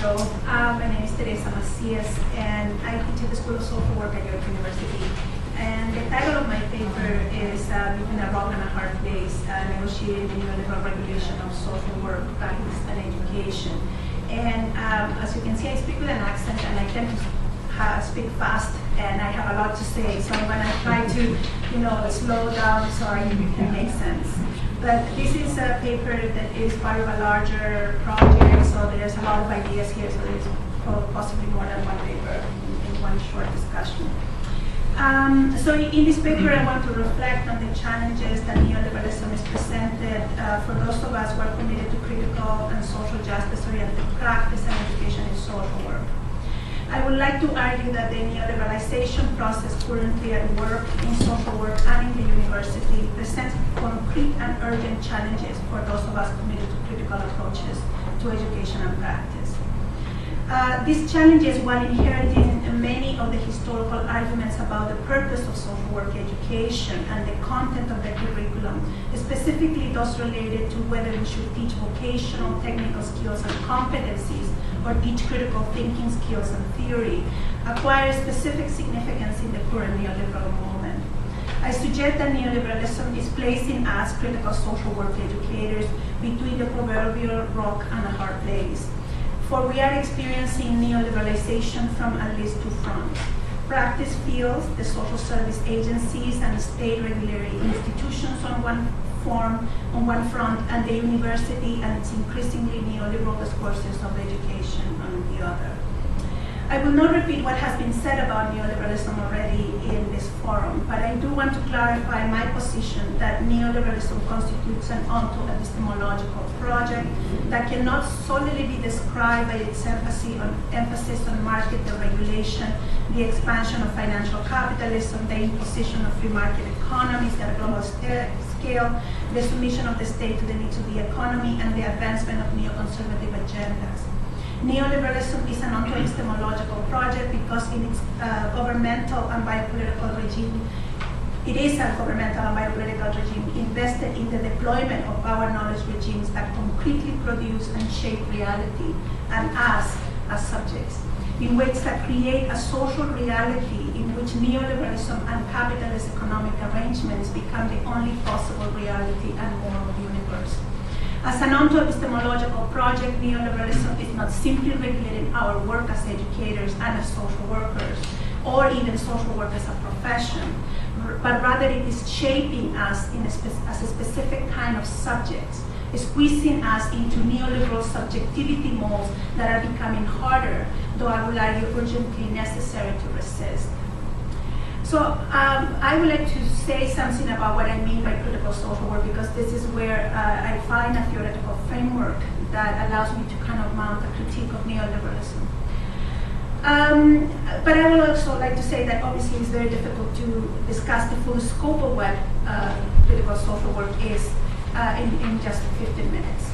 you. My name is Teresa Macias, and I teach at the School of Social Work at York University. And the title of my paper is Between a Rock and a Hard Place, Negotiating the Neoliberal Regulation of Social Work, Practice, and Education. And as you can see, I speak with an accent, and I tend to speak fast, and I have a lot to say. So I'm going to try to, slow down so it can make sense. But this is a paper that is part of a larger project, so there's a lot of ideas here, so there's possibly more than one paper in one short discussion. So in this paper, I want to reflect on the challenges that neoliberalism is presented for those of us who are committed to critical and social justice-oriented practice and education in social work. I would like to argue that the neoliberalization process currently at work in social work and in the university presents concrete and urgent challenges for those of us committed to critical approaches to education and practice. These challenges, while inheriting many of the historical arguments about the purpose of social work education and the content of the curriculum, specifically those related to whether we should teach vocational, technical skills and competencies or teach critical thinking skills and theory, acquire specific significance in the current neoliberal moment. I suggest that neoliberalism is placing us, critical social work educators, between the proverbial rock and a hard place. For we are experiencing neoliberalization from at least two fronts. Practice fields, the social service agencies and state regulatory institutions on one front, and the university and its increasingly neoliberal discourses of education on the other. I will not repeat what has been said about neoliberalism already in this forum, but I do want to clarify my position that neoliberalism constitutes an onto-epistemological project that cannot solely be described by its emphasis on market deregulation, the expansion of financial capitalism, the imposition of free market economies at a global scale, the submission of the state to the needs of the economy, and the advancement of neoconservative agendas. Neoliberalism is an onto-epistemological project because in its governmental and biopolitical regime, it is a governmental and biopolitical regime invested in the deployment of power knowledge regimes that concretely produce and shape reality and us as subjects, in ways that create a social reality in which neoliberalism and capitalist economic arrangements become the only possible reality and moral universe. As an onto-epistemological project, neoliberalism is not simply regulating our work as educators and as social workers, or even social work as a profession, but rather it is shaping us as a specific kind of subjects, squeezing us into neoliberal subjectivity molds that are becoming harder, though I would argue urgently necessary to resist. So I would like to say something about what I mean by critical social work, because this is where I find a theoretical framework that allows me to kind of mount a critique of neoliberalism. But I would also like to say that obviously it's very difficult to discuss the full scope of what critical social work is in just 15 minutes.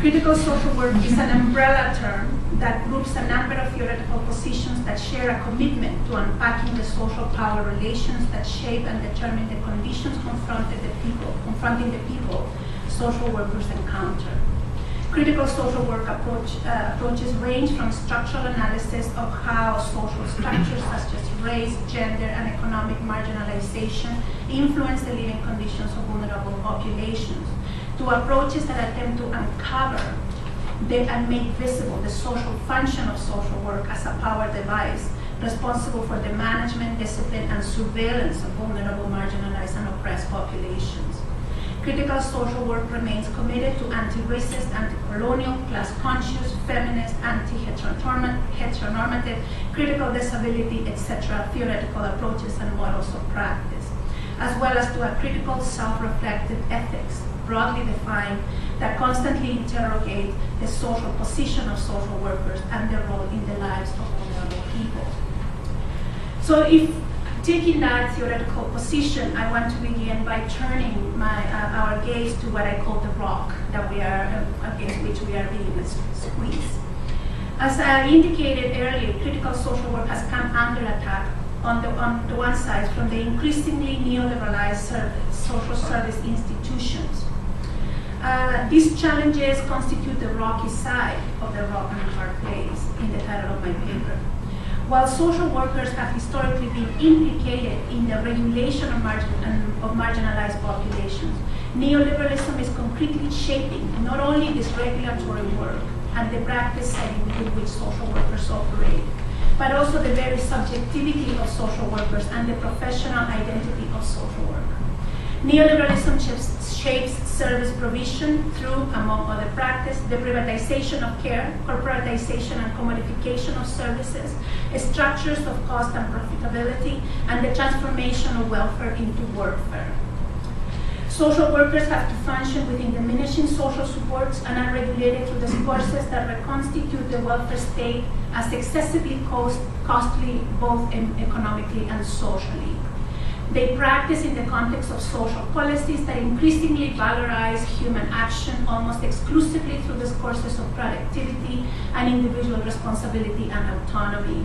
Critical social work is an umbrella term that groups a number of theoretical positions that share a commitment to unpacking the social power relations that shape and determine the conditions confronting the people social workers encounter. Critical social work approaches range from structural analysis of how social structures such as race, gender, and economic marginalization influence the living conditions of vulnerable populations, to approaches that attempt to uncover and make visible the social function of social work as a power device responsible for the management, discipline, and surveillance of vulnerable, marginalized, and oppressed populations. Critical social work remains committed to anti-racist, anti-colonial, class-conscious, feminist, anti-heteronormative, critical disability, etc. theoretical approaches and models of practice, as well as to a critical self-reflective ethics, broadly defined, that constantly interrogate the social position of social workers and their role in the lives of vulnerable people. So if taking that theoretical position, I want to begin by turning our gaze to what I call the rock that we are against which we are being squeezed. As I indicated earlier, critical social work has come under attack on the one side from the increasingly neoliberalized social service institutions. These challenges constitute the rocky side of the rock and hard place in the title of my paper. While social workers have historically been implicated in the regulation of marginalized populations, neoliberalism is concretely shaping not only this regulatory work and the practice setting in which social workers operate, but also the very subjectivity of social workers and the professional identity of social work. Neoliberalism shapes service provision through, among other practice, the privatization of care, corporatization and commodification of services, structures of cost and profitability, and the transformation of welfare into workfare. Social workers have to function within diminishing social supports and are regulated through discourses that reconstitute the welfare state as excessively costly both economically and socially. They practice in the context of social policies that increasingly valorize human action almost exclusively through discourses of productivity and individual responsibility and autonomy.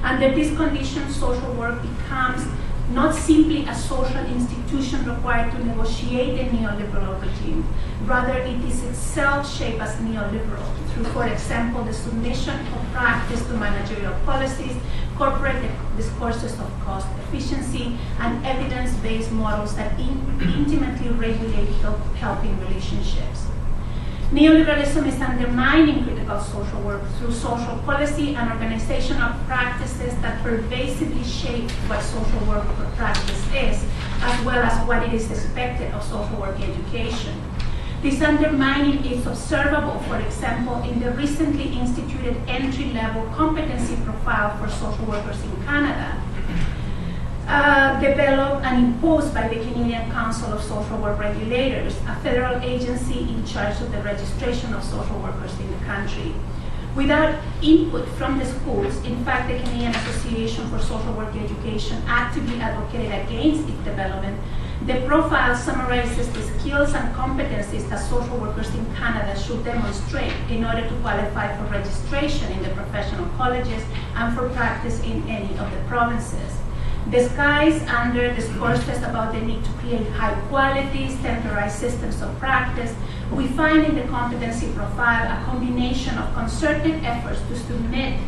Under these conditions, social work becomes not simply a social institution required to negotiate a neoliberal regime. Rather, it is itself shaped as neoliberal through, for example, the submission of practice to managerial policies, corporate discourses of cost efficiency, and evidence-based models that intimately regulate helping relationships. Neoliberalism is undermining critical social work through social policy and organizational practices that pervasively shape what social work practice is, as well as what it is expected of social work education. This undermining is observable, for example, in the recently instituted entry-level competency profile for social workers in Canada, developed and imposed by the Canadian Council of Social Work Regulators, a federal agency in charge of the registration of social workers in the country. Without input from the schools, in fact, the Canadian Association for Social Work Education actively advocated against its development. The profile summarizes the skills and competencies that social workers in Canada should demonstrate in order to qualify for registration in the professional colleges and for practice in any of the provinces. Disguised under discourses about the need to create high-quality, standardized systems of practice, we find in the competency profile a combination of concerted efforts to submit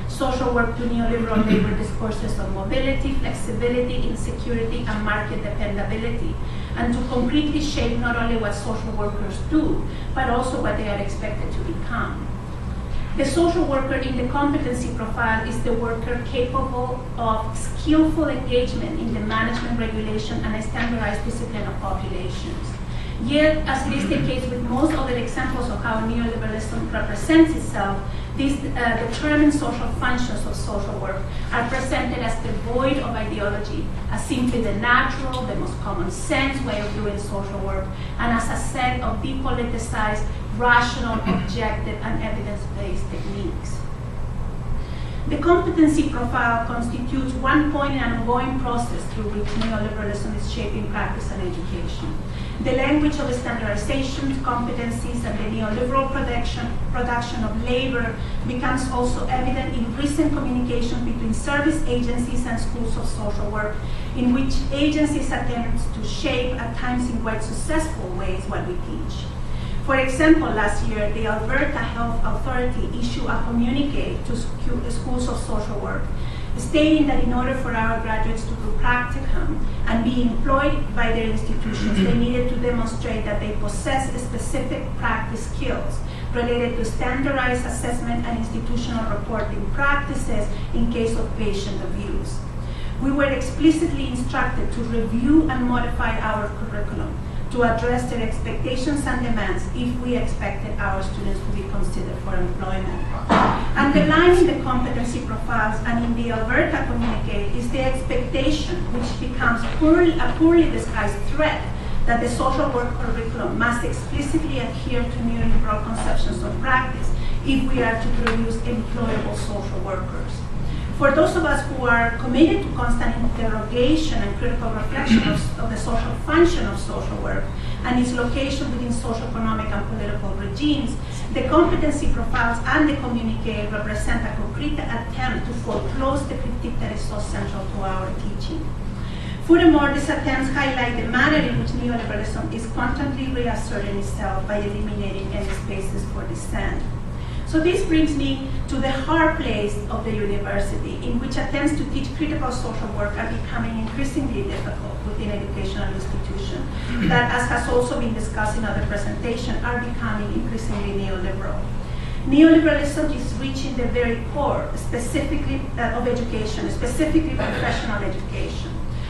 social work to neoliberal labor discourses of mobility, flexibility, insecurity, and market dependability, and to concretely shape not only what social workers do, but also what they are expected to become. The social worker in the competency profile is the worker capable of skillful engagement in the management, regulation, and standardized discipline of populations. Yet, as it is the case with most other examples of how neoliberalism represents itself, these determined social functions of social work are presented as devoid of ideology, as simply the natural, the most common sense way of doing social work, and as a set of depoliticized, rational, objective, and evidence-based techniques. The competency profile constitutes one point in an ongoing process through which neoliberalism is shaping practice and education. The language of standardization, competencies, and the neoliberal production of labor becomes also evident in recent communication between service agencies and schools of social work, in which agencies attempt to shape, at times in quite successful ways, what we teach. For example, last year, the Alberta Health Authority issued a communique to schools of social work, stating that in order for our graduates to do practicum and be employed by their institutions, they needed to demonstrate that they possess specific practice skills related to standardized assessment and institutional reporting practices in case of patient abuse. We were explicitly instructed to review and modify our curriculum to address their expectations and demands if we expected our students to be considered for employment. Underlying the competency profiles and in the Alberta communique is the expectation, which becomes a poorly disguised threat, that the social work curriculum must explicitly adhere to neoliberal conceptions of practice if we are to produce employable social workers. For those of us who are committed to constant interrogation and critical reflection of the social function of social work and its location within socioeconomic and political regimes, the competency profiles and the communique represent a concrete attempt to foreclose the critique that is so central to our teaching. Furthermore, these attempts highlight the manner in which neoliberalism is constantly reasserting itself by eliminating any spaces for dissent. So this brings me to the hard place of the university, in which attempts to teach critical social work are becoming increasingly difficult within educational institutions that, as has also been discussed in other presentations, are becoming increasingly neoliberal. Neoliberalism is reaching the very core, specifically of education, specifically professional education.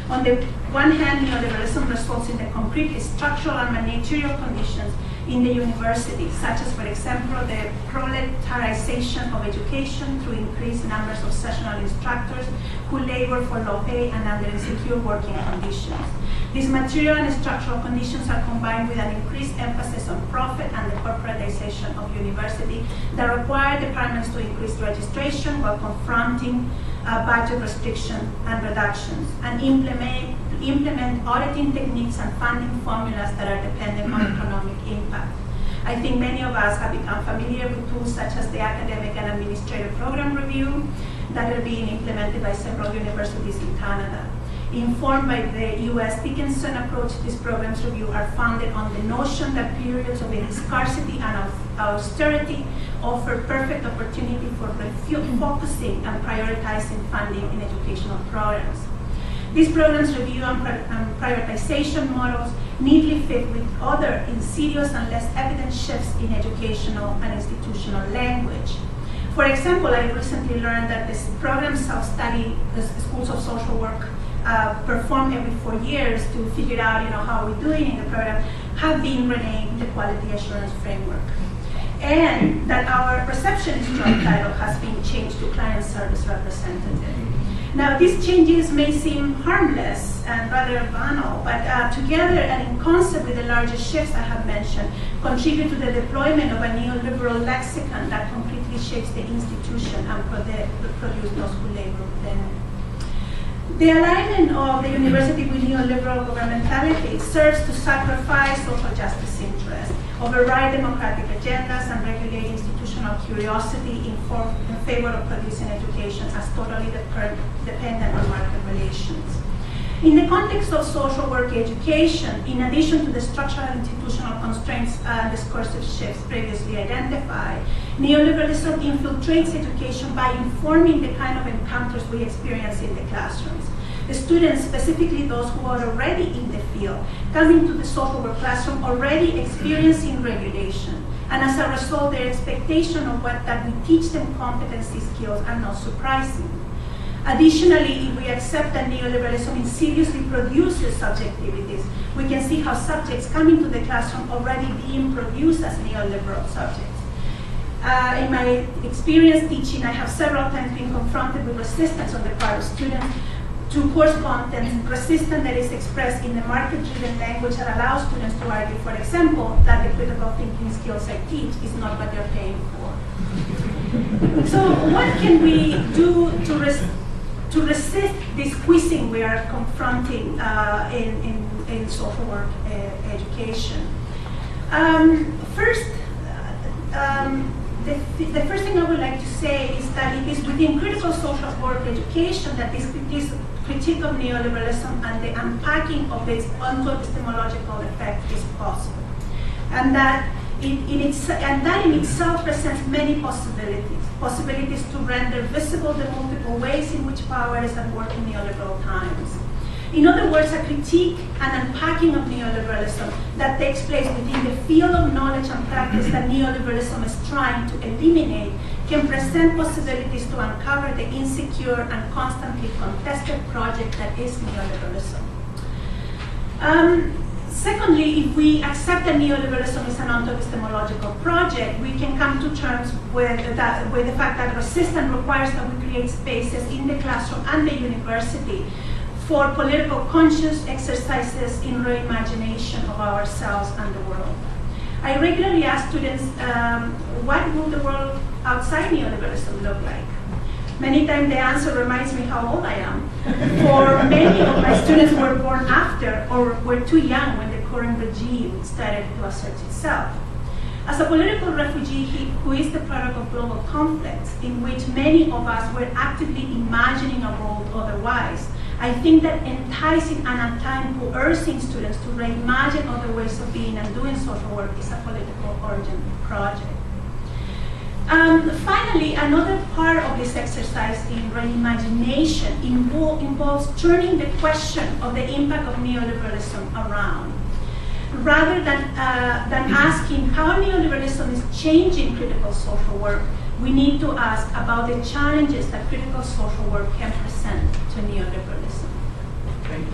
On the one hand, neoliberalism results in the concrete structural and managerial conditions in the university, such as, for example, the proletarization of education through increased numbers of sessional instructors who labor for low pay and under insecure working conditions. These material and structural conditions are combined with an increased emphasis on profit and the corporatization of university that require departments to increase registration while confronting budget restrictions and reductions, and implement auditing techniques and funding formulas that are dependent on economic impact. I think many of us have become familiar with tools such as the Academic and Administrative Program Review that are being implemented by several universities in Canada. Informed by the U.S. Dickinson approach, these programs review are founded on the notion that periods of scarcity and austerity offer perfect opportunity for focusing and prioritizing funding in educational programs. These programs review and prioritization models neatly fit with other insidious and less evident shifts in educational and institutional language. For example, I recently learned that this program self-study, the schools of social work, performed every 4 years to figure out, how we're doing in the program, have been renamed the Quality Assurance Framework. And that our receptionist job title has been changed to Client Service Representative. Now, these changes may seem harmless and rather banal, but together and in concert with the larger shifts I have mentioned, contribute to the deployment of a neoliberal lexicon that completely shapes the institution and produce those who labor within it. The alignment of the university with neoliberal governmentality serves to sacrifice social justice interests, override democratic agendas, and regulate institutional curiosity in favor of producing education as totally dependent on market relations. In the context of social work education, in addition to the structural and institutional constraints and discursive shifts previously identified, neoliberalism infiltrates education by informing the kind of encounters we experience in the classrooms. The students, specifically those who are already in the field, come into the social work classroom already experiencing regulation, and as a result, their expectation of that we teach them competency skills are not surprising. Additionally, if we accept that neoliberalism insidiously produces subjectivities, we can see how subjects come into the classroom already being produced as neoliberal subjects. In my experience teaching, I have several times been confronted with resistance on the part of students to course content, resistance that is expressed in the market-driven language that allows students to argue, for example, that the critical thinking skills I teach is not what they're paying for. So what can we do to resist this quizzing we are confronting in social work education? The first thing I would like to say is that it is within critical social work education that this critique of neoliberalism and the unpacking of its onto-epistemological effect is possible, and that in itself presents many possibilities to render visible the multiple ways in which power is at work in neoliberal times. In other words, a critique and unpacking of neoliberalism that takes place within the field of knowledge and practice that neoliberalism is trying to eliminate can present possibilities to uncover the insecure and constantly contested project that is neoliberalism. Secondly, if we accept that neoliberalism is an onto-epistemological project, we can come to terms with the fact that resistance requires that we create spaces in the classroom and the university for political conscious exercises in reimagination of ourselves and the world. I regularly ask students, what will the world outside neoliberalism look like? Many times the answer reminds me how old I am. For many of my students were born after or were too young when the current regime started to assert itself. As a political refugee who is the product of global conflicts, in which many of us were actively imagining a world otherwise, I think that enticing and at times coercing students to reimagine other ways of being and doing social work is a political origin project. Finally, another part of this exercise in reimagination involves turning the question of the impact of neoliberalism around. Rather than asking how neoliberalism is changing critical social work, we need to ask about the challenges that critical social work can present to neoliberalism. Thank you.